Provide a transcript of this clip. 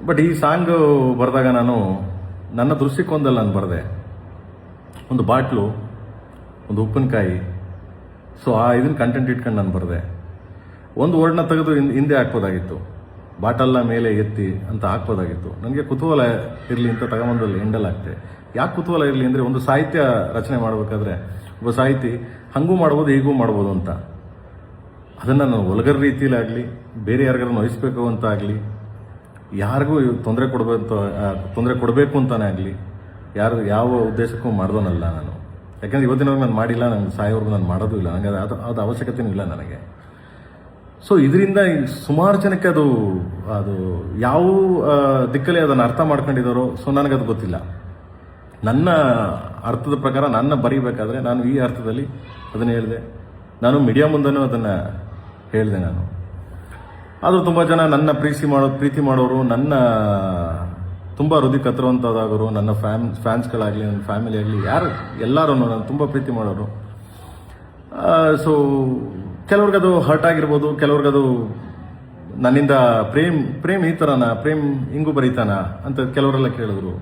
But ಈ song ಬರೆದಾಗ ನಾನು ನನ್ನ ದೃಷ್ಟಿಕೋನದಲ್ಲಿ ನಾನು ಬರೆದೆ. ಒಂದು ಬಾಟ್ಲು, ಒಂದು ಉಪ್ಪಿನಕಾಯಿ, ಸೊ ಇದನ್ನ ಕಂಟೆಂಟ್ ಇಟ್ಕೊಂಡು ನಾನು ಬರೆದೆ. ಒಂದು ವರ್ಡ್ನ ತೆಗೆದು ಹಿಂದೆ ಹಾಕ್ಬೋದಾಗಿತ್ತು, ಬಾಟಲ್ನ ಮೇಲೆ ಎತ್ತಿ ಅಂತ ಹಾಕ್ಬೋದಾಗಿತ್ತು. ನನಗೆ ಕುತೂಹಲ ಇರಲಿ ಅಂತ ತಗೊಂಬಂದಲ್ಲಿ ಎಂಡಲ್ ಆಗ್ತೆ. ಯಾಕೆ ಕುತೂಹಲ ಇರಲಿ ಅಂದರೆ, ಒಂದು ಸಾಹಿತ್ಯ ರಚನೆ ಮಾಡಬೇಕಾದ್ರೆ ಒಬ್ಬ ಸಾಹಿತಿ ಹಂಗೂ ಮಾಡ್ಬೋದು ಹೀಗೂ ಮಾಡ್ಬೋದು ಅಂತ, ಅದನ್ನು ನಾನು ಒಲಗರ ರೀತಿಯಲ್ಲಾಗಲಿ ಬೇರೆ ಯಾರಿಗಾರು ನೋಯಿಸ್ಬೇಕು ಅಂತ ಆಗಲಿ, ಯಾರಿಗೂ ತೊಂದರೆ ಕೊಡಬೇಕು ಅಂತಾನೆ ಆಗಲಿ, ಯಾವ ಉದ್ದೇಶಕ್ಕೂ ಮಾಡ್ದೋನಲ್ಲ ನಾನು. ಯಾಕಂದ್ರೆ ಇವತ್ತಿನವರೆಗೆ ನಾನು ಮಾಡಿಲ್ಲ, ನನಗೆ ಸಾಯೋವರೆಗೂ ನಾನು ಮಾಡೋದು ಇಲ್ಲ, ನನಗೆ ಅದು ಅವಶ್ಯಕತೆಯೂ ಇಲ್ಲ ನನಗೆ. ಸೊ ಇದರಿಂದ ಸುಮಾರು ಜನಕ್ಕೆ ಅದು ಯಾವ ದಿಕ್ಕಲ್ಲಿ ಅದನ್ನು ಅರ್ಥ ಮಾಡ್ಕೊಂಡಿದ್ದಾರೋ, ಸೊ ನನಗದು ಗೊತ್ತಿಲ್ಲ. ನನ್ನ ಅರ್ಥದ ಪ್ರಕಾರ ನನ್ನ ಬರೀಬೇಕಾದ್ರೆ ನಾನು ಈ ಅರ್ಥದಲ್ಲಿ ಅದನ್ನು ಹೇಳಿದೆ. ನಾನು ಮೀಡಿಯಾ ಮುಂದೆನೂ ಅದನ್ನು ಹೇಳಿದೆ. ನಾನು ಆದರೂ ತುಂಬ ಜನ ನನ್ನ ಪ್ರೀತಿ ಮಾಡೋರು, ನನ್ನ ತುಂಬ ಹೃದಯ ಕತ್ತರುವಂಥದ್ದಾಗೋರು, ನನ್ನ ಫ್ಯಾನ್ಸ್ಗಳಾಗಲಿ, ನನ್ನ ಫ್ಯಾಮಿಲಿ ಆಗಲಿ, ಎಲ್ಲರೂ ನಾನು ತುಂಬ ಪ್ರೀತಿ ಮಾಡೋರು. ಸೊ ಕೆಲವ್ರಿಗದು ಹರ್ಟ್ ಆಗಿರ್ಬೋದು, ಕೆಲವ್ರಿಗದು ನನ್ನಿಂದ ಪ್ರೇಮ್ ಈ ಥರನ, ಪ್ರೇಮ್ ಹಿಂಗೂ ಬರೀತಾನ ಅಂತ ಕೆಲವರೆಲ್ಲ ಕೇಳಿದ್ರು.